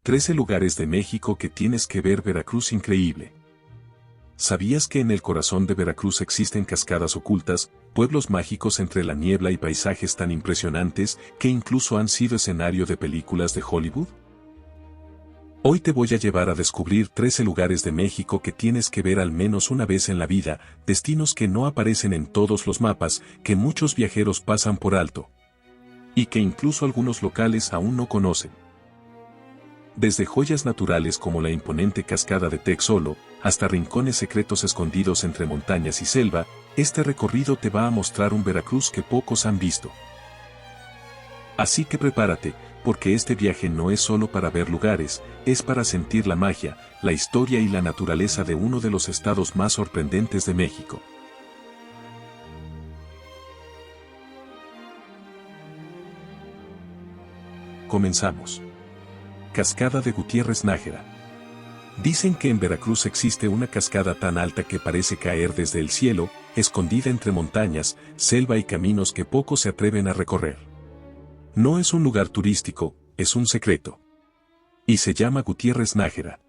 13 lugares de México que tienes que ver. Veracruz increíble. ¿Sabías que en el corazón de Veracruz existen cascadas ocultas, pueblos mágicos entre la niebla y paisajes tan impresionantes que incluso han sido escenario de películas de Hollywood? Hoy te voy a llevar a descubrir 13 lugares de México que tienes que ver al menos una vez en la vida, destinos que no aparecen en todos los mapas, que muchos viajeros pasan por alto, y que incluso algunos locales aún no conocen. Desde joyas naturales como la imponente cascada de Texolo, hasta rincones secretos escondidos entre montañas y selva, este recorrido te va a mostrar un Veracruz que pocos han visto. Así que prepárate, porque este viaje no es solo para ver lugares, es para sentir la magia, la historia y la naturaleza de uno de los estados más sorprendentes de México. Comenzamos. Cascada de Gutiérrez Nájera. Dicen que en Veracruz existe una cascada tan alta que parece caer desde el cielo, escondida entre montañas, selva y caminos que pocos se atreven a recorrer. No es un lugar turístico, es un secreto. Y se llama Gutiérrez Nájera.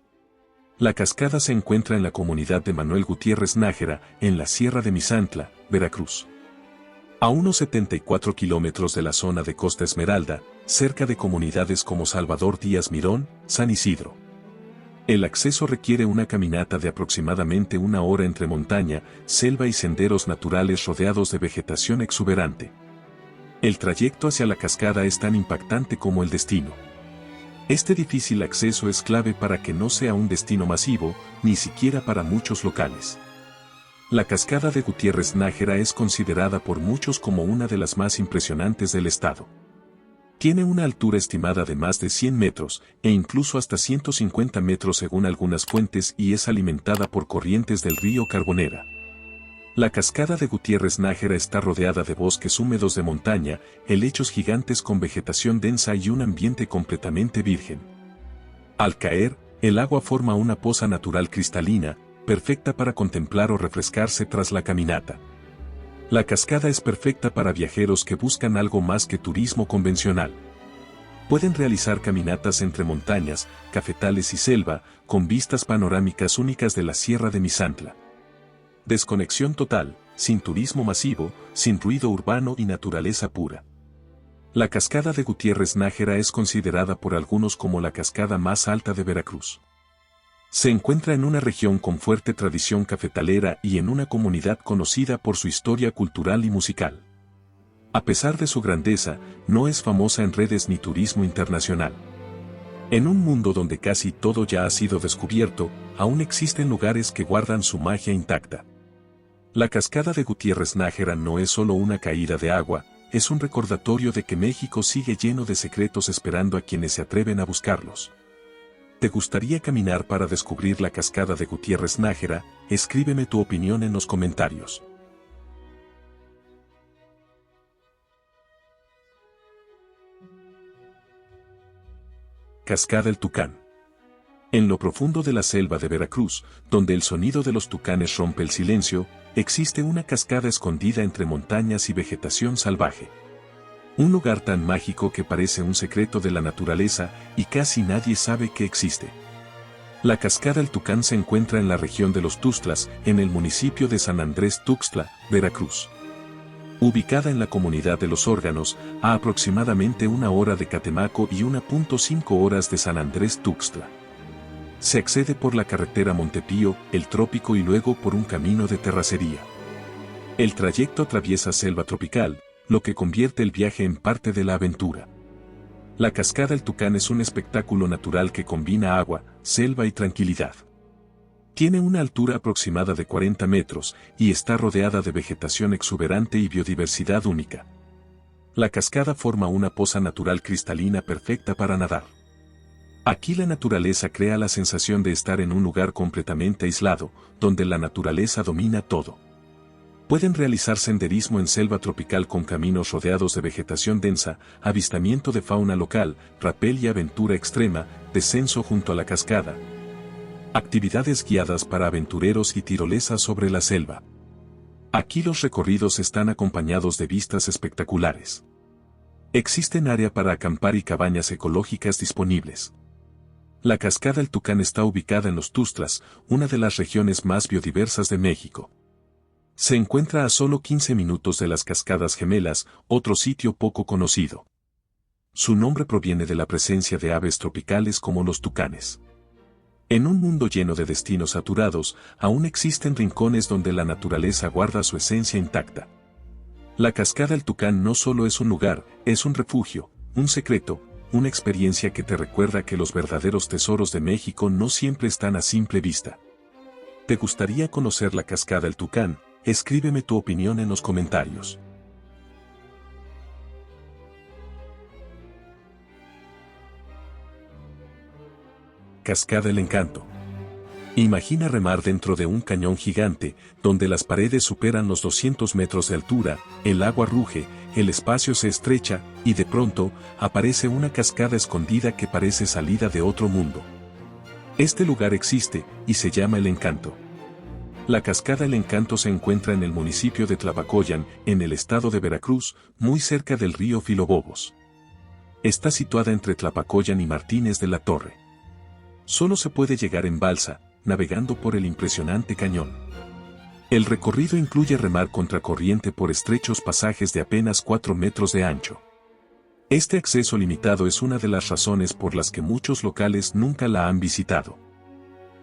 La cascada se encuentra en la comunidad de Manuel Gutiérrez Nájera, en la Sierra de Misantla, Veracruz. A unos 74 kilómetros de la zona de Costa Esmeralda, cerca de comunidades como Salvador Díaz Mirón, San Isidro. El acceso requiere una caminata de aproximadamente una hora entre montaña, selva y senderos naturales rodeados de vegetación exuberante. El trayecto hacia la cascada es tan impactante como el destino. Este difícil acceso es clave para que no sea un destino masivo, ni siquiera para muchos locales. La cascada de Gutiérrez Nájera es considerada por muchos como una de las más impresionantes del estado. Tiene una altura estimada de más de 100 metros, e incluso hasta 150 metros según algunas fuentes, y es alimentada por corrientes del río Carbonera. La cascada de Gutiérrez Nájera está rodeada de bosques húmedos de montaña, helechos gigantes con vegetación densa y un ambiente completamente virgen. Al caer, el agua forma una poza natural cristalina, perfecta para contemplar o refrescarse tras la caminata. La cascada es perfecta para viajeros que buscan algo más que turismo convencional. Pueden realizar caminatas entre montañas, cafetales y selva, con vistas panorámicas únicas de la Sierra de Misantla. Desconexión total, sin turismo masivo, sin ruido urbano y naturaleza pura. La cascada de Gutiérrez Nájera es considerada por algunos como la cascada más alta de Veracruz. Se encuentra en una región con fuerte tradición cafetalera y en una comunidad conocida por su historia cultural y musical. A pesar de su grandeza, no es famosa en redes ni turismo internacional. En un mundo donde casi todo ya ha sido descubierto, aún existen lugares que guardan su magia intacta. La cascada de Gutiérrez Nájera no es solo una caída de agua, es un recordatorio de que México sigue lleno de secretos esperando a quienes se atreven a buscarlos. ¿Te gustaría caminar para descubrir la cascada de Gutiérrez Nájera? Escríbeme tu opinión en los comentarios. Cascada El Tucán. En lo profundo de la selva de Veracruz, donde el sonido de los tucanes rompe el silencio, existe una cascada escondida entre montañas y vegetación salvaje. Un lugar tan mágico que parece un secreto de la naturaleza y casi nadie sabe que existe. La cascada El Tucán se encuentra en la región de Los Tuxtlas, en el municipio de San Andrés Tuxtla, Veracruz. Ubicada en la comunidad de Los Órganos, a aproximadamente una hora de Catemaco y 1.5 horas de San Andrés Tuxtla. Se accede por la carretera Montepío, El Trópico y luego por un camino de terracería. El trayecto atraviesa selva tropical, lo que convierte el viaje en parte de la aventura. La cascada El Tucán es un espectáculo natural que combina agua, selva y tranquilidad. Tiene una altura aproximada de 40 metros y está rodeada de vegetación exuberante y biodiversidad única. La cascada forma una poza natural cristalina perfecta para nadar. Aquí la naturaleza crea la sensación de estar en un lugar completamente aislado, donde la naturaleza domina todo. Pueden realizar senderismo en selva tropical con caminos rodeados de vegetación densa, avistamiento de fauna local, rapel y aventura extrema, descenso junto a la cascada. Actividades guiadas para aventureros y tirolesas sobre la selva. Aquí los recorridos están acompañados de vistas espectaculares. Existen área para acampar y cabañas ecológicas disponibles. La cascada El Tucán está ubicada en los Tuxtlas, una de las regiones más biodiversas de México. Se encuentra a solo 15 minutos de las Cascadas Gemelas, otro sitio poco conocido. Su nombre proviene de la presencia de aves tropicales como los tucanes. En un mundo lleno de destinos saturados, aún existen rincones donde la naturaleza guarda su esencia intacta. La Cascada El Tucán no solo es un lugar, es un refugio, un secreto, una experiencia que te recuerda que los verdaderos tesoros de México no siempre están a simple vista. ¿Te gustaría conocer la Cascada El Tucán? Escríbeme tu opinión en los comentarios. Cascada El Encanto. Imagina remar dentro de un cañón gigante, donde las paredes superan los 200 metros de altura, el agua ruge, el espacio se estrecha, y de pronto, aparece una cascada escondida que parece salida de otro mundo. Este lugar existe, y se llama El Encanto. La Cascada El Encanto se encuentra en el municipio de Tlapacoyan, en el estado de Veracruz, muy cerca del río Filobobos. Está situada entre Tlapacoyan y Martínez de la Torre. Solo se puede llegar en balsa, navegando por el impresionante cañón. El recorrido incluye remar contracorriente por estrechos pasajes de apenas 4 metros de ancho. Este acceso limitado es una de las razones por las que muchos locales nunca la han visitado.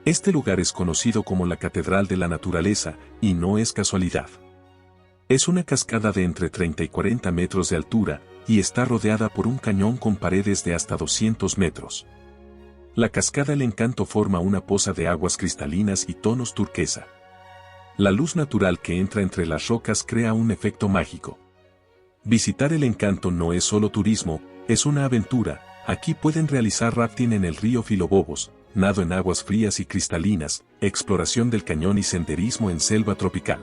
Este lugar es conocido como la Catedral de la Naturaleza, y no es casualidad. Es una cascada de entre 30 y 40 metros de altura, y está rodeada por un cañón con paredes de hasta 200 metros. La Cascada El Encanto forma una poza de aguas cristalinas y tonos turquesa. La luz natural que entra entre las rocas crea un efecto mágico. Visitar El Encanto no es solo turismo, es una aventura. Aquí pueden realizar rafting en el río Filobobos, nado en aguas frías y cristalinas, exploración del cañón y senderismo en selva tropical.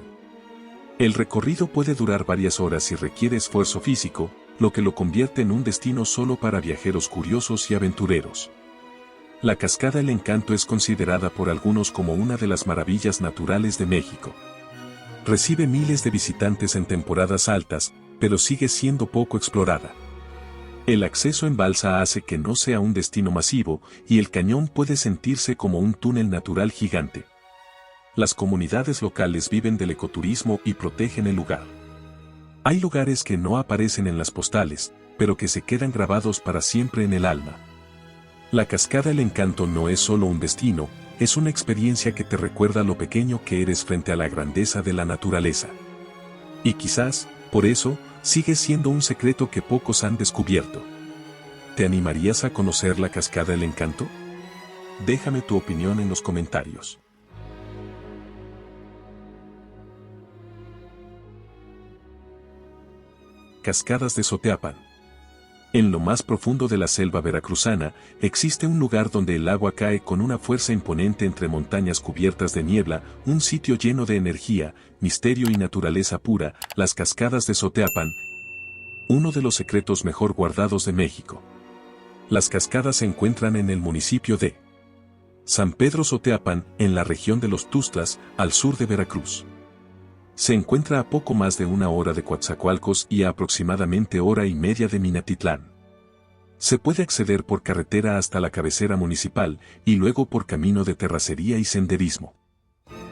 El recorrido puede durar varias horas y requiere esfuerzo físico, lo que lo convierte en un destino solo para viajeros curiosos y aventureros. La Cascada El Encanto es considerada por algunos como una de las maravillas naturales de México. Recibe miles de visitantes en temporadas altas, pero sigue siendo poco explorada. El acceso en balsa hace que no sea un destino masivo, y el cañón puede sentirse como un túnel natural gigante. Las comunidades locales viven del ecoturismo y protegen el lugar. Hay lugares que no aparecen en las postales, pero que se quedan grabados para siempre en el alma. La Cascada El Encanto no es solo un destino, es una experiencia que te recuerda lo pequeño que eres frente a la grandeza de la naturaleza. Y quizás, por eso, sigue siendo un secreto que pocos han descubierto. ¿Te animarías a conocer la Cascada El Encanto? Déjame tu opinión en los comentarios. Cascadas de Soteapan. En lo más profundo de la selva veracruzana, existe un lugar donde el agua cae con una fuerza imponente entre montañas cubiertas de niebla, un sitio lleno de energía, misterio y naturaleza pura, las Cascadas de Soteapan, uno de los secretos mejor guardados de México. Las cascadas se encuentran en el municipio de San Pedro Soteapan, en la región de los Tuxtlas, al sur de Veracruz. Se encuentra a poco más de 1 hora de Coatzacoalcos y a aproximadamente 1:30 de Minatitlán. Se puede acceder por carretera hasta la cabecera municipal y luego por camino de terracería y senderismo.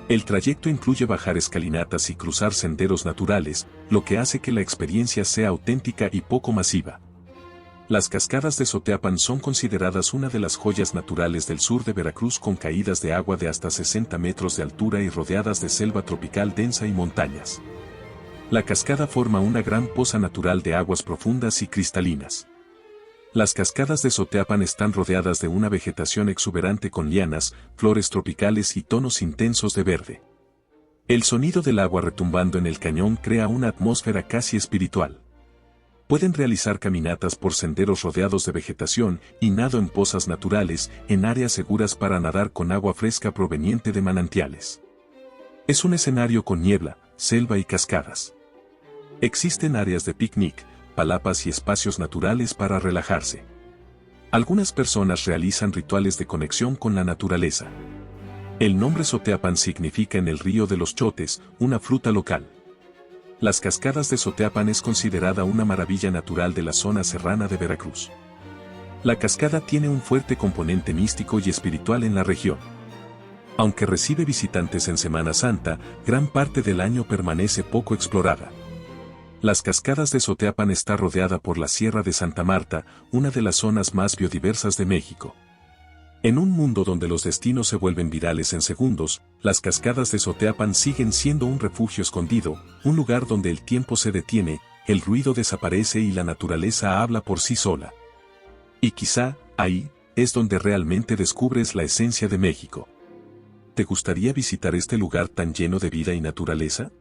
El trayecto incluye bajar escalinatas y cruzar senderos naturales, lo que hace que la experiencia sea auténtica y poco masiva. Las cascadas de Soteapan son consideradas una de las joyas naturales del sur de Veracruz, con caídas de agua de hasta 60 metros de altura y rodeadas de selva tropical densa y montañas. La cascada forma una gran poza natural de aguas profundas y cristalinas. Las cascadas de Soteapan están rodeadas de una vegetación exuberante con lianas, flores tropicales y tonos intensos de verde. El sonido del agua retumbando en el cañón crea una atmósfera casi espiritual. Pueden realizar caminatas por senderos rodeados de vegetación y nado en pozas naturales, en áreas seguras para nadar con agua fresca proveniente de manantiales. Es un escenario con niebla, selva y cascadas. Existen áreas de picnic, palapas y espacios naturales para relajarse. Algunas personas realizan rituales de conexión con la naturaleza. El nombre Soteapan significa en el río de los chotes, una fruta local. Las cascadas de Soteapan es considerada una maravilla natural de la zona serrana de Veracruz. La cascada tiene un fuerte componente místico y espiritual en la región. Aunque recibe visitantes en Semana Santa, gran parte del año permanece poco explorada. Las cascadas de Soteapan está rodeada por la Sierra de Santa Marta, una de las zonas más biodiversas de México. En un mundo donde los destinos se vuelven virales en segundos, las cascadas de Soteapan siguen siendo un refugio escondido, un lugar donde el tiempo se detiene, el ruido desaparece y la naturaleza habla por sí sola. Y quizá, ahí, es donde realmente descubres la esencia de México. ¿Te gustaría visitar este lugar tan lleno de vida y naturaleza?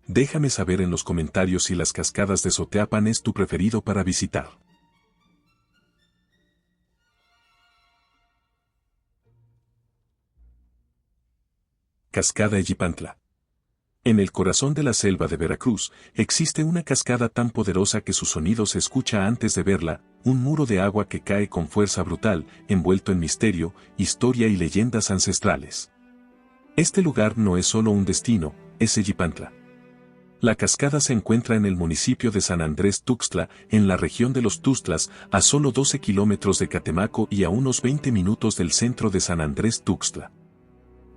Déjame saber en los comentarios si las cascadas de Soteapan es tu preferido para visitar. Cascada Eyipantla. En el corazón de la selva de Veracruz, existe una cascada tan poderosa que su sonido se escucha antes de verla, un muro de agua que cae con fuerza brutal, envuelto en misterio, historia y leyendas ancestrales. Este lugar no es solo un destino, es Eyipantla. La cascada se encuentra en el municipio de San Andrés Tuxtla, en la región de los Tuxtlas, a solo 12 kilómetros de Catemaco y a unos 20 minutos del centro de San Andrés Tuxtla.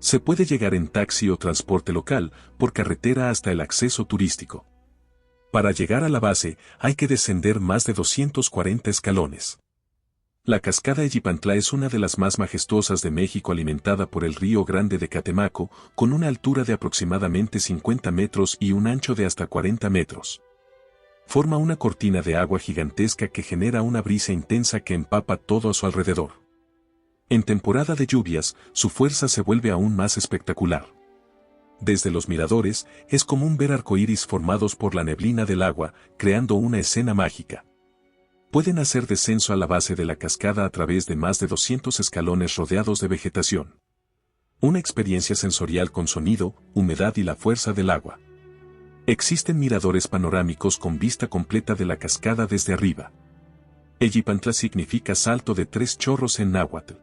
Se puede llegar en taxi o transporte local, por carretera hasta el acceso turístico. Para llegar a la base, hay que descender más de 240 escalones. La cascada Eyipantla es una de las más majestuosas de México, alimentada por el Río Grande de Catemaco, con una altura de aproximadamente 50 metros y un ancho de hasta 40 metros. Forma una cortina de agua gigantesca que genera una brisa intensa que empapa todo a su alrededor. En temporada de lluvias, su fuerza se vuelve aún más espectacular. Desde los miradores, es común ver arcoíris formados por la neblina del agua, creando una escena mágica. Pueden hacer descenso a la base de la cascada a través de más de 200 escalones rodeados de vegetación. Una experiencia sensorial con sonido, humedad y la fuerza del agua. Existen miradores panorámicos con vista completa de la cascada desde arriba. Eyipantla significa salto de 3 chorros en náhuatl.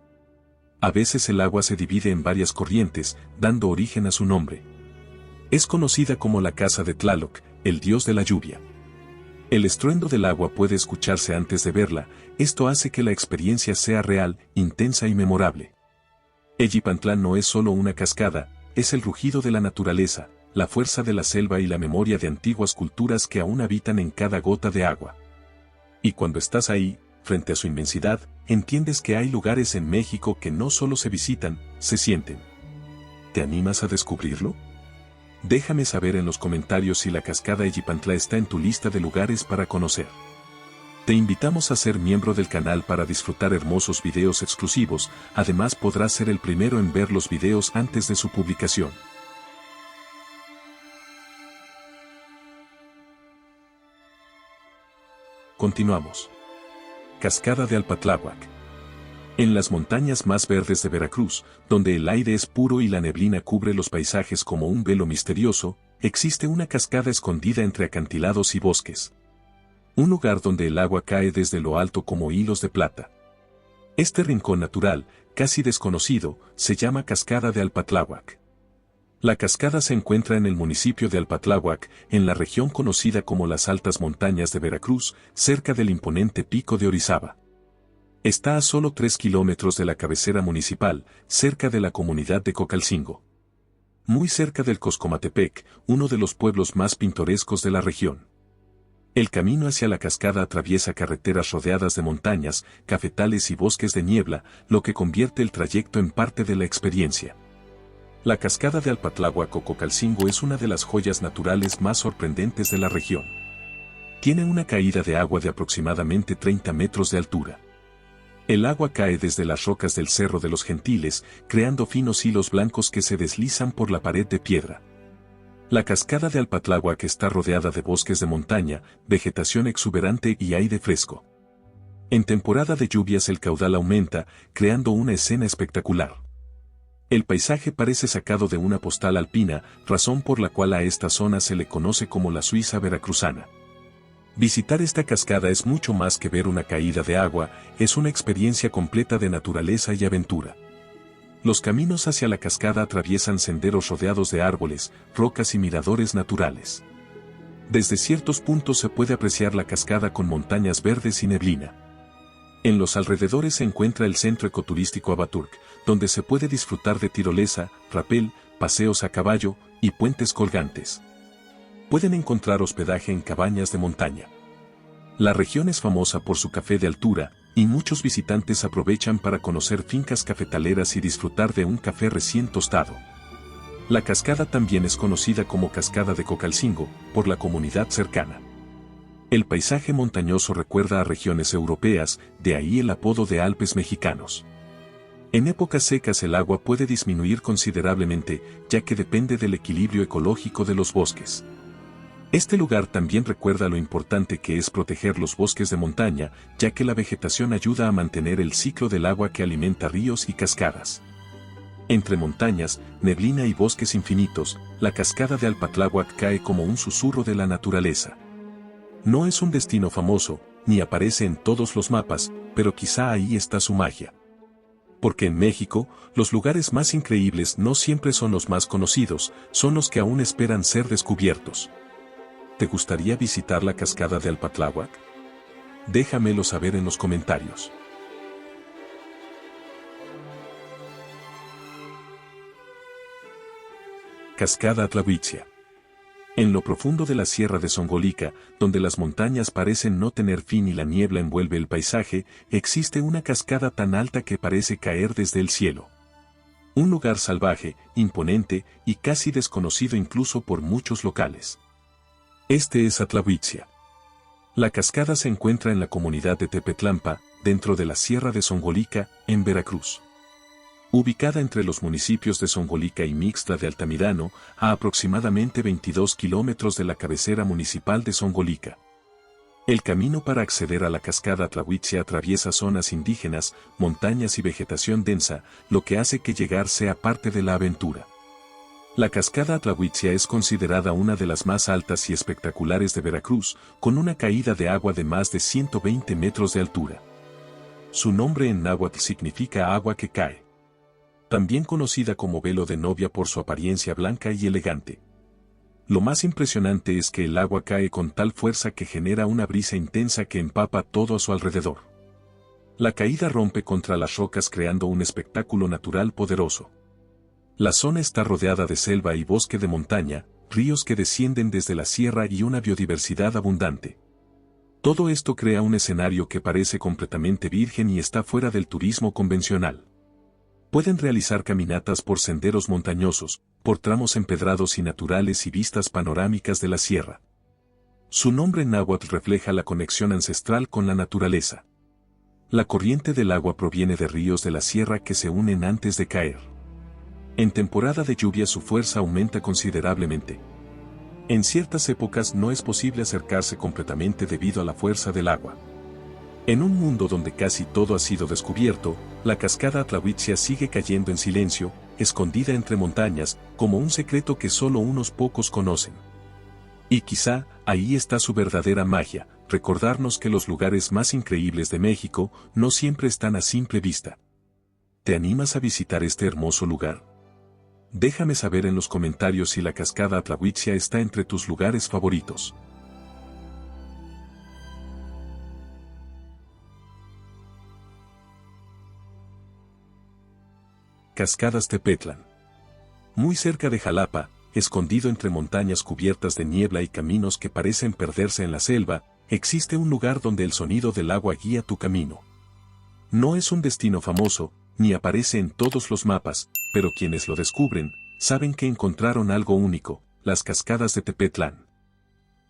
A veces el agua se divide en varias corrientes, dando origen a su nombre. Es conocida como la casa de Tlaloc, el dios de la lluvia. El estruendo del agua puede escucharse antes de verla, esto hace que la experiencia sea real, intensa y memorable. Eyipantla no es solo una cascada, es el rugido de la naturaleza, la fuerza de la selva y la memoria de antiguas culturas que aún habitan en cada gota de agua. Y cuando estás ahí, frente a su inmensidad, entiendes que hay lugares en México que no solo se visitan, se sienten. ¿Te animas a descubrirlo? Déjame saber en los comentarios si la cascada Eyipantla está en tu lista de lugares para conocer. Te invitamos a ser miembro del canal para disfrutar hermosos videos exclusivos, además podrás ser el primero en ver los videos antes de su publicación. Continuamos. Cascada de Alpatláhuac. En las montañas más verdes de Veracruz, donde el aire es puro y la neblina cubre los paisajes como un velo misterioso, existe una cascada escondida entre acantilados y bosques. Un lugar donde el agua cae desde lo alto como hilos de plata. Este rincón natural, casi desconocido, se llama Cascada de Alpatláhuac. La cascada se encuentra en el municipio de Alpatláhuac, en la región conocida como las Altas Montañas de Veracruz, cerca del imponente Pico de Orizaba. Está a solo 3 kilómetros de la cabecera municipal, cerca de la comunidad de Cocalcingo. Muy cerca del Coscomatepec, uno de los pueblos más pintorescos de la región. El camino hacia la cascada atraviesa carreteras rodeadas de montañas, cafetales y bosques de niebla, lo que convierte el trayecto en parte de la experiencia. La cascada de Alpatláhuac o Cocalcingo es una de las joyas naturales más sorprendentes de la región. Tiene una caída de agua de aproximadamente 30 metros de altura. El agua cae desde las rocas del Cerro de los Gentiles, creando finos hilos blancos que se deslizan por la pared de piedra. La cascada de Alpatláhuac está rodeada de bosques de montaña, vegetación exuberante y aire fresco. En temporada de lluvias el caudal aumenta, creando una escena espectacular. El paisaje parece sacado de una postal alpina, razón por la cual a esta zona se le conoce como la Suiza veracruzana. Visitar esta cascada es mucho más que ver una caída de agua, es una experiencia completa de naturaleza y aventura. Los caminos hacia la cascada atraviesan senderos rodeados de árboles, rocas y miradores naturales. Desde ciertos puntos se puede apreciar la cascada con montañas verdes y neblina. En los alrededores se encuentra el centro ecoturístico Abaturk, donde se puede disfrutar de tirolesa, rapel, paseos a caballo y puentes colgantes. Pueden encontrar hospedaje en cabañas de montaña. La región es famosa por su café de altura, y muchos visitantes aprovechan para conocer fincas cafetaleras y disfrutar de un café recién tostado. La cascada también es conocida como Cascada de Cocalcingo, por la comunidad cercana. El paisaje montañoso recuerda a regiones europeas, de ahí el apodo de Alpes mexicanos. En épocas secas el agua puede disminuir considerablemente, ya que depende del equilibrio ecológico de los bosques. Este lugar también recuerda lo importante que es proteger los bosques de montaña, ya que la vegetación ayuda a mantener el ciclo del agua que alimenta ríos y cascadas. Entre montañas, neblina y bosques infinitos, la cascada de Alpatláhuac cae como un susurro de la naturaleza. No es un destino famoso, ni aparece en todos los mapas, pero quizá ahí está su magia. Porque en México, los lugares más increíbles no siempre son los más conocidos, son los que aún esperan ser descubiertos. ¿Te gustaría visitar la cascada de Alpatláhuac? Déjamelo saber en los comentarios. Cascada Tlahuitzia. En lo profundo de la sierra de Zongolica, donde las montañas parecen no tener fin y la niebla envuelve el paisaje, existe una cascada tan alta que parece caer desde el cielo. Un lugar salvaje, imponente y casi desconocido incluso por muchos locales. Este es Tlahuitzia. La cascada se encuentra en la comunidad de Tepetlampa, dentro de la sierra de Zongolica, en Veracruz. Ubicada entre los municipios de Zongolica y Mixtla de Altamirano, a aproximadamente 22 kilómetros de la cabecera municipal de Zongolica. El camino para acceder a la cascada Tlahuitzia atraviesa zonas indígenas, montañas y vegetación densa, lo que hace que llegar sea parte de la aventura. La cascada Tlahuitzia es considerada una de las más altas y espectaculares de Veracruz, con una caída de agua de más de 120 metros de altura. Su nombre en náhuatl significa agua que cae. También conocida como velo de novia por su apariencia blanca y elegante. Lo más impresionante es que el agua cae con tal fuerza que genera una brisa intensa que empapa todo a su alrededor. La caída rompe contra las rocas creando un espectáculo natural poderoso. La zona está rodeada de selva y bosque de montaña, ríos que descienden desde la sierra y una biodiversidad abundante. Todo esto crea un escenario que parece completamente virgen y está fuera del turismo convencional. Pueden realizar caminatas por senderos montañosos, por tramos empedrados y naturales y vistas panorámicas de la sierra. Su nombre en náhuatl refleja la conexión ancestral con la naturaleza. La corriente del agua proviene de ríos de la sierra que se unen antes de caer. En temporada de lluvia su fuerza aumenta considerablemente. En ciertas épocas no es posible acercarse completamente debido a la fuerza del agua. En un mundo donde casi todo ha sido descubierto, la cascada Tlahuitzia sigue cayendo en silencio, escondida entre montañas, como un secreto que solo unos pocos conocen. Y quizá, ahí está su verdadera magia, recordarnos que los lugares más increíbles de México no siempre están a simple vista. ¿Te animas a visitar este hermoso lugar? Déjame saber en los comentarios si la cascada Tlahuitzia está entre tus lugares favoritos. Cascadas Tepetlan. Muy cerca de Jalapa, escondido entre montañas cubiertas de niebla y caminos que parecen perderse en la selva, existe un lugar donde el sonido del agua guía tu camino. No es un destino famoso, ni aparece en todos los mapas, pero quienes lo descubren, saben que encontraron algo único, las cascadas de Tepetlan.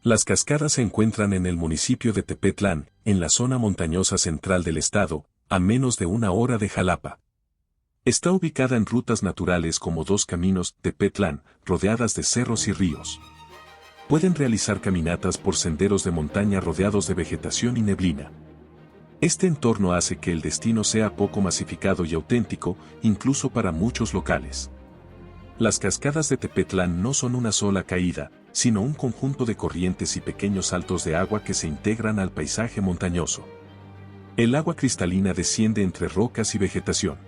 Las cascadas se encuentran en el municipio de Tepetlan, en la zona montañosa central del estado, a menos de 1 hora de Jalapa. Está ubicada en rutas naturales como 2 caminos Tepetlan, rodeadas de cerros y ríos. Pueden realizar caminatas por senderos de montaña rodeados de vegetación y neblina. Este entorno hace que el destino sea poco masificado y auténtico, incluso para muchos locales. Las cascadas de Tepetlan no son una sola caída, sino un conjunto de corrientes y pequeños saltos de agua que se integran al paisaje montañoso. El agua cristalina desciende entre rocas y vegetación.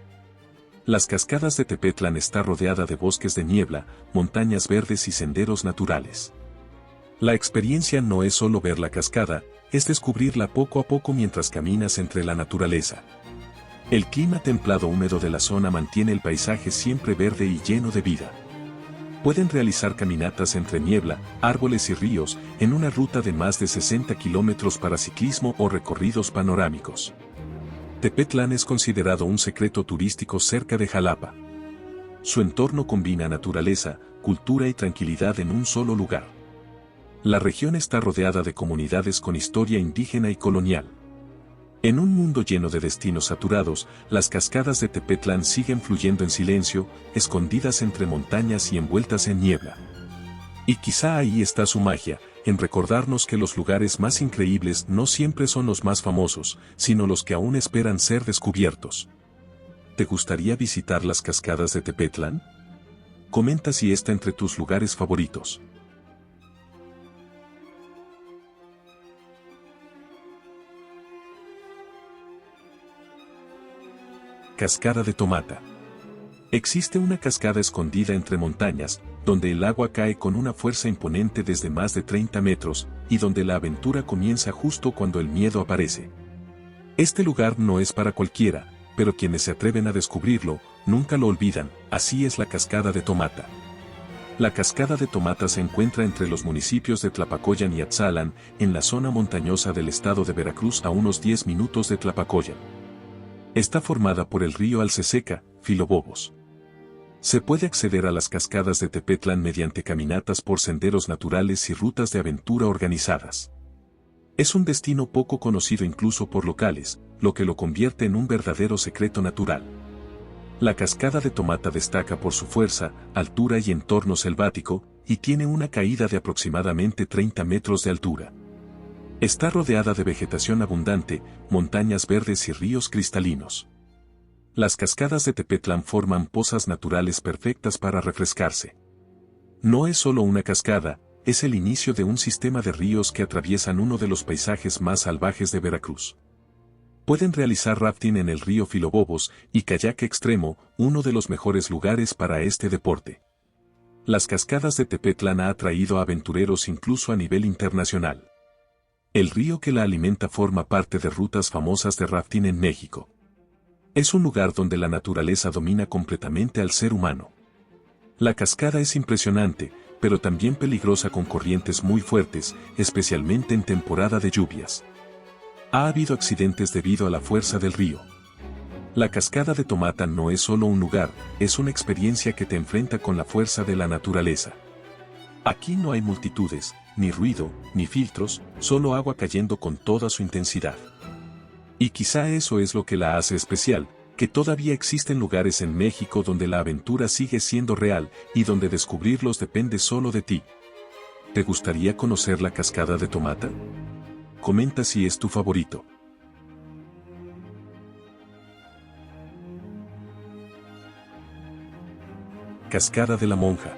Las cascadas de Tepetlan está rodeada de bosques de niebla, montañas verdes y senderos naturales. La experiencia no es solo ver la cascada, es descubrirla poco a poco mientras caminas entre la naturaleza. El clima templado húmedo de la zona mantiene el paisaje siempre verde y lleno de vida. Pueden realizar caminatas entre niebla, árboles y ríos, en una ruta de más de 60 kilómetros para ciclismo o recorridos panorámicos. Tepetlan es considerado un secreto turístico cerca de Jalapa. Su entorno combina naturaleza, cultura y tranquilidad en un solo lugar. La región está rodeada de comunidades con historia indígena y colonial. En un mundo lleno de destinos saturados, las cascadas de Tepetlan siguen fluyendo en silencio, escondidas entre montañas y envueltas en niebla. Y quizá ahí está su magia, en recordarnos que los lugares más increíbles no siempre son los más famosos, sino los que aún esperan ser descubiertos. ¿Te gustaría visitar las cascadas de Tepetlan? Comenta si está entre tus lugares favoritos. Cascada de Tomata. Existe una cascada escondida entre montañas, donde el agua cae con una fuerza imponente desde más de 30 metros, y donde la aventura comienza justo cuando el miedo aparece. Este lugar no es para cualquiera, pero quienes se atreven a descubrirlo, nunca lo olvidan, así es la Cascada de Tomata. La Cascada de Tomata se encuentra entre los municipios de Tlapacoyan y Atzalan, en la zona montañosa del estado de Veracruz a unos 10 minutos de Tlapacoyan. Está formada por el río Alceseca, Filobobos. Se puede acceder a las cascadas de Tepetlan mediante caminatas por senderos naturales y rutas de aventura organizadas. Es un destino poco conocido incluso por locales, lo que lo convierte en un verdadero secreto natural. La Cascada de Tomata destaca por su fuerza, altura y entorno selvático, y tiene una caída de aproximadamente 30 metros de altura. Está rodeada de vegetación abundante, montañas verdes y ríos cristalinos. Las cascadas de Tepetlan forman pozas naturales perfectas para refrescarse. No es solo una cascada, es el inicio de un sistema de ríos que atraviesan uno de los paisajes más salvajes de Veracruz. Pueden realizar rafting en el río Filobobos y kayak extremo, uno de los mejores lugares para este deporte. Las cascadas de Tepetlan ha atraído a aventureros incluso a nivel internacional. El río que la alimenta forma parte de rutas famosas de rafting en México. Es un lugar donde la naturaleza domina completamente al ser humano. La cascada es impresionante, pero también peligrosa con corrientes muy fuertes, especialmente en temporada de lluvias. Ha habido accidentes debido a la fuerza del río. La Cascada de Tomata no es solo un lugar, es una experiencia que te enfrenta con la fuerza de la naturaleza. Aquí no hay multitudes, ni ruido, ni filtros, solo agua cayendo con toda su intensidad. Y quizá eso es lo que la hace especial, que todavía existen lugares en México donde la aventura sigue siendo real y donde descubrirlos depende solo de ti. ¿Te gustaría conocer la Cascada de Tomata? Comenta si es tu favorito. Cascada de la Monja.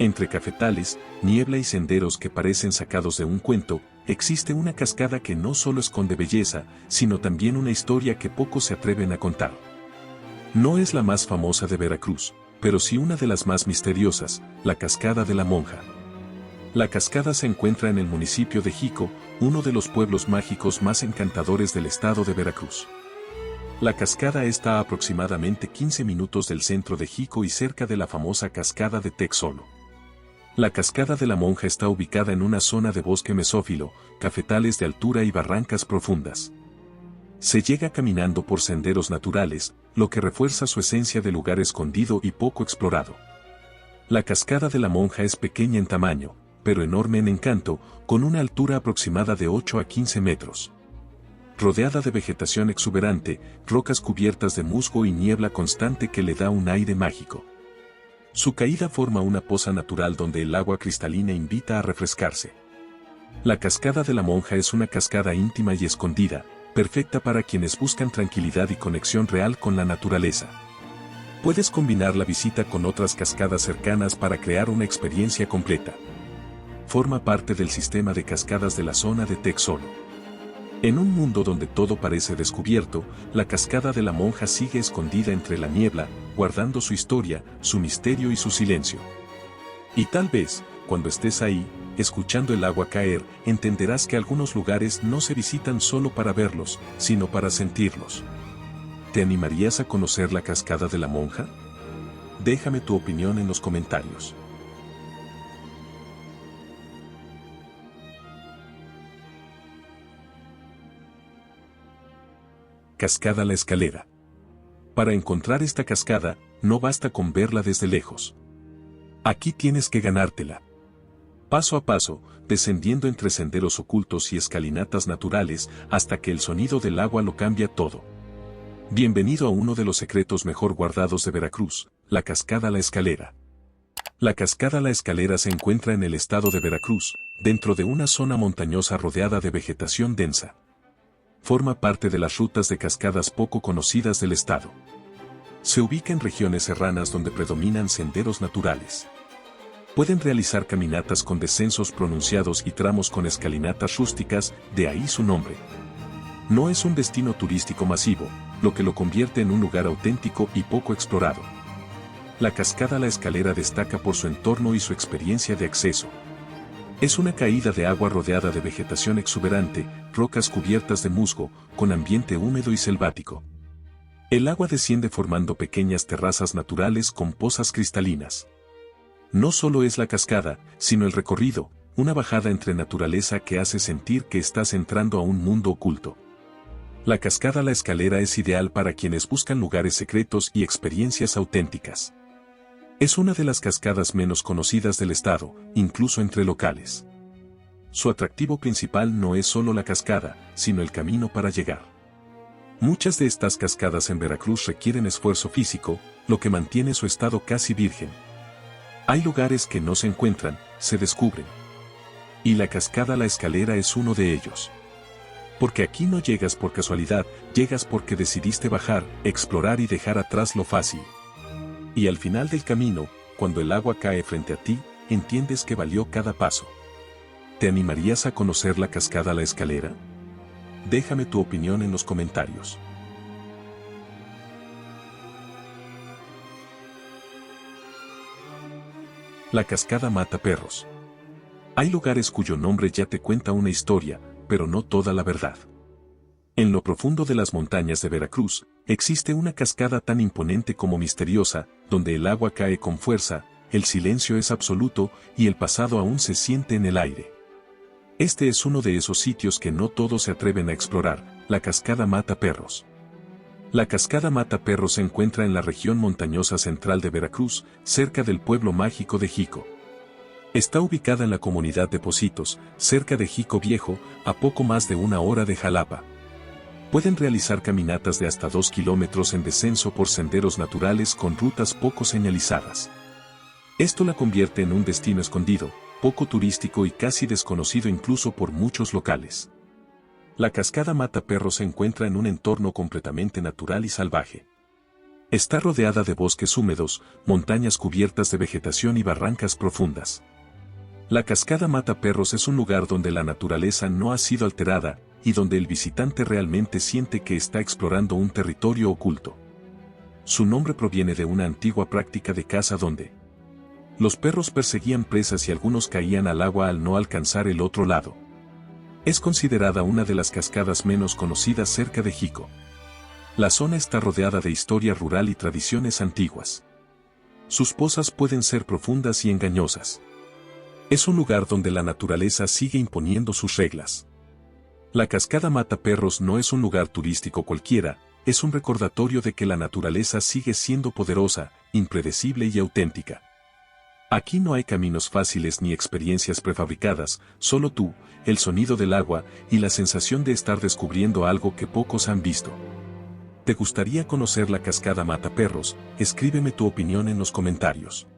Entre cafetales, niebla y senderos que parecen sacados de un cuento, existe una cascada que no solo esconde belleza, sino también una historia que pocos se atreven a contar. No es la más famosa de Veracruz, pero sí una de las más misteriosas, la Cascada de la Monja. La cascada se encuentra en el municipio de Jico, uno de los pueblos mágicos más encantadores del estado de Veracruz. La cascada está a aproximadamente 15 minutos del centro de Jico y cerca de la famosa cascada de Texolo. La Cascada de la Monja está ubicada en una zona de bosque mesófilo, cafetales de altura y barrancas profundas. Se llega caminando por senderos naturales, lo que refuerza su esencia de lugar escondido y poco explorado. La Cascada de la Monja es pequeña en tamaño, pero enorme en encanto, con una altura aproximada de 8 a 15 metros. Rodeada de vegetación exuberante, rocas cubiertas de musgo y niebla constante que le da un aire mágico. Su caída forma una poza natural donde el agua cristalina invita a refrescarse. La Cascada de la Monja es una cascada íntima y escondida, perfecta para quienes buscan tranquilidad y conexión real con la naturaleza. Puedes combinar la visita con otras cascadas cercanas para crear una experiencia completa. Forma parte del sistema de cascadas de la zona de Texolo. En un mundo donde todo parece descubierto, la Cascada de la Monja sigue escondida entre la niebla, guardando su historia, su misterio y su silencio. Y tal vez, cuando estés ahí, escuchando el agua caer, entenderás que algunos lugares no se visitan solo para verlos, sino para sentirlos. ¿Te animarías a conocer la cascada de la Monja? Déjame tu opinión en los comentarios. Cascada La Escalera. Para encontrar esta cascada, no basta con verla desde lejos. Aquí tienes que ganártela. Paso a paso, descendiendo entre senderos ocultos y escalinatas naturales, hasta que el sonido del agua lo cambia todo. Bienvenido a uno de los secretos mejor guardados de Veracruz, la Cascada La Escalera. La Cascada La Escalera se encuentra en el estado de Veracruz, dentro de una zona montañosa rodeada de vegetación densa. Forma parte de las rutas de cascadas poco conocidas del estado. Se ubica en regiones serranas donde predominan senderos naturales. Pueden realizar caminatas con descensos pronunciados y tramos con escalinatas rústicas, de ahí su nombre. No es un destino turístico masivo, lo que lo convierte en un lugar auténtico y poco explorado. La Cascada La Escalera destaca por su entorno y su experiencia de acceso. Es una caída de agua rodeada de vegetación exuberante, rocas cubiertas de musgo, con ambiente húmedo y selvático. El agua desciende formando pequeñas terrazas naturales con pozas cristalinas. No solo es la cascada, sino el recorrido, una bajada entre naturaleza que hace sentir que estás entrando a un mundo oculto. La Cascada La Escalera es ideal para quienes buscan lugares secretos y experiencias auténticas. Es una de las cascadas menos conocidas del estado, incluso entre locales. Su atractivo principal no es solo la cascada, sino el camino para llegar. Muchas de estas cascadas en Veracruz requieren esfuerzo físico, lo que mantiene su estado casi virgen. Hay lugares que no se encuentran, se descubren. Y la Cascada La Escalera es uno de ellos. Porque aquí no llegas por casualidad, llegas porque decidiste bajar, explorar y dejar atrás lo fácil. Y al final del camino, cuando el agua cae frente a ti, entiendes que valió cada paso. ¿Te animarías a conocer la Cascada La Escalera? Déjame tu opinión en los comentarios. La Cascada Mataperros. Hay lugares cuyo nombre ya te cuenta una historia, pero no toda la verdad. En lo profundo de las montañas de Veracruz, existe una cascada tan imponente como misteriosa, donde el agua cae con fuerza, el silencio es absoluto y el pasado aún se siente en el aire. Este es uno de esos sitios que no todos se atreven a explorar, la Cascada Mataperros. La Cascada Mataperros se encuentra en la región montañosa central de Veracruz, cerca del pueblo mágico de Jico. Está ubicada en la comunidad de Pocitos, cerca de Jico Viejo, a poco más de 1 hora de Jalapa. Pueden realizar caminatas de hasta 2 kilómetros en descenso por senderos naturales con rutas poco señalizadas. Esto la convierte en un destino escondido, poco turístico y casi desconocido incluso por muchos locales. La Cascada Mataperros se encuentra en un entorno completamente natural y salvaje. Está rodeada de bosques húmedos, montañas cubiertas de vegetación y barrancas profundas. La Cascada Mataperros es un lugar donde la naturaleza no ha sido alterada, y donde el visitante realmente siente que está explorando un territorio oculto. Su nombre proviene de una antigua práctica de caza donde los perros perseguían presas y algunos caían al agua al no alcanzar el otro lado. Es considerada una de las cascadas menos conocidas cerca de Jico. La zona está rodeada de historia rural y tradiciones antiguas. Sus pozas pueden ser profundas y engañosas. Es un lugar donde la naturaleza sigue imponiendo sus reglas. La Cascada Mataperros no es un lugar turístico cualquiera, es un recordatorio de que la naturaleza sigue siendo poderosa, impredecible y auténtica. Aquí no hay caminos fáciles ni experiencias prefabricadas, solo tú, el sonido del agua y la sensación de estar descubriendo algo que pocos han visto. ¿Te gustaría conocer la Cascada Mataperros? Escríbeme tu opinión en los comentarios.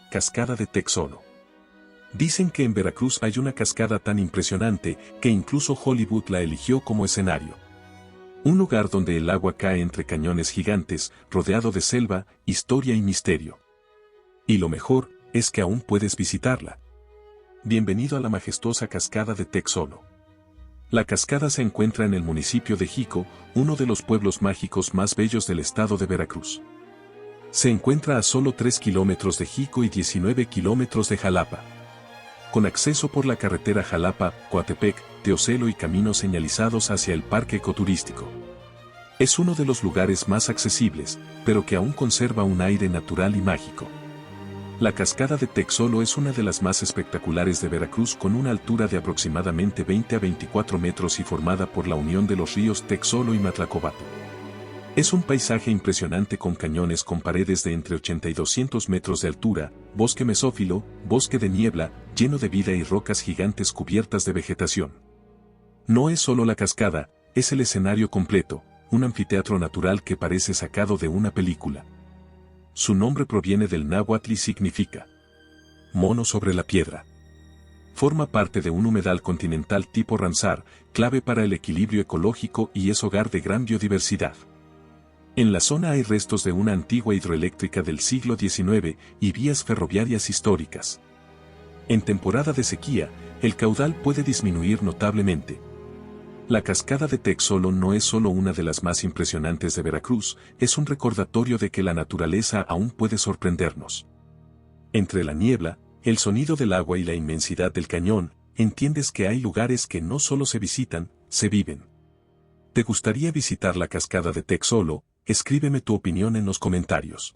Cascada de Texolo. Dicen que en Veracruz hay una cascada tan impresionante que incluso Hollywood la eligió como escenario. Un lugar donde el agua cae entre cañones gigantes, rodeado de selva, historia y misterio. Y lo mejor, es que aún puedes visitarla. Bienvenido a la majestuosa Cascada de Texolo. La cascada se encuentra en el municipio de Jico, uno de los pueblos mágicos más bellos del estado de Veracruz. Se encuentra a solo 3 kilómetros de Jico y 19 kilómetros de Jalapa. Con acceso por la carretera Jalapa-Coatepec, Teocelo y caminos señalizados hacia el parque ecoturístico. Es uno de los lugares más accesibles, pero que aún conserva un aire natural y mágico. La cascada de Texolo es una de las más espectaculares de Veracruz con una altura de aproximadamente 20 a 24 metros y formada por la unión de los ríos Texolo y Matlacobato. Es un paisaje impresionante con cañones con paredes de entre 80 y 200 metros de altura, bosque mesófilo, bosque de niebla, lleno de vida y rocas gigantes cubiertas de vegetación. No es solo la cascada, es el escenario completo, un anfiteatro natural que parece sacado de una película. Su nombre proviene del náhuatl y significa mono sobre la piedra. Forma parte de un humedal continental tipo Ramsar, clave para el equilibrio ecológico y es hogar de gran biodiversidad. En la zona hay restos de una antigua hidroeléctrica del siglo XIX y vías ferroviarias históricas. En temporada de sequía, el caudal puede disminuir notablemente. La cascada de Texolo no es solo una de las más impresionantes de Veracruz, es un recordatorio de que la naturaleza aún puede sorprendernos. Entre la niebla, el sonido del agua y la inmensidad del cañón, entiendes que hay lugares que no solo se visitan, se viven. ¿Te gustaría visitar la cascada de Texolo? Escríbeme tu opinión en los comentarios.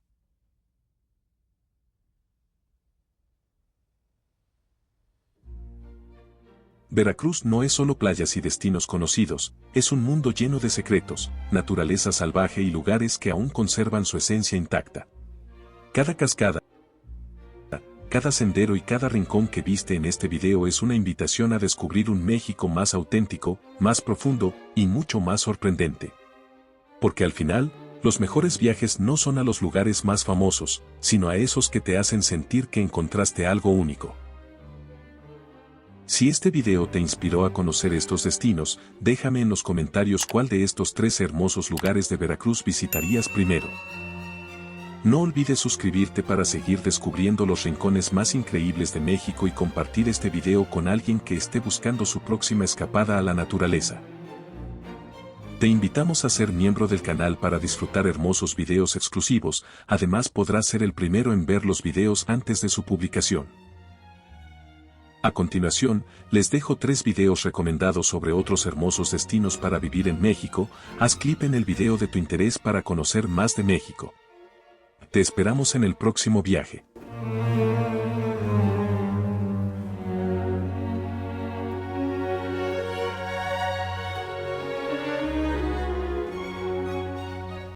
Veracruz no es solo playas y destinos conocidos, es un mundo lleno de secretos, naturaleza salvaje y lugares que aún conservan su esencia intacta. Cada cascada, cada sendero y cada rincón que viste en este video es una invitación a descubrir un México más auténtico, más profundo y mucho más sorprendente. Porque al final, los mejores viajes no son a los lugares más famosos, sino a esos que te hacen sentir que encontraste algo único. Si este video te inspiró a conocer estos destinos, déjame en los comentarios cuál de estos 3 hermosos lugares de Veracruz visitarías primero. No olvides suscribirte para seguir descubriendo los rincones más increíbles de México y compartir este video con alguien que esté buscando su próxima escapada a la naturaleza. Te invitamos a ser miembro del canal para disfrutar hermosos videos exclusivos, además podrás ser el primero en ver los videos antes de su publicación. A continuación, les dejo 3 videos recomendados sobre otros hermosos destinos para vivir en México. Haz clic en el video de tu interés para conocer más de México. Te esperamos en el próximo viaje.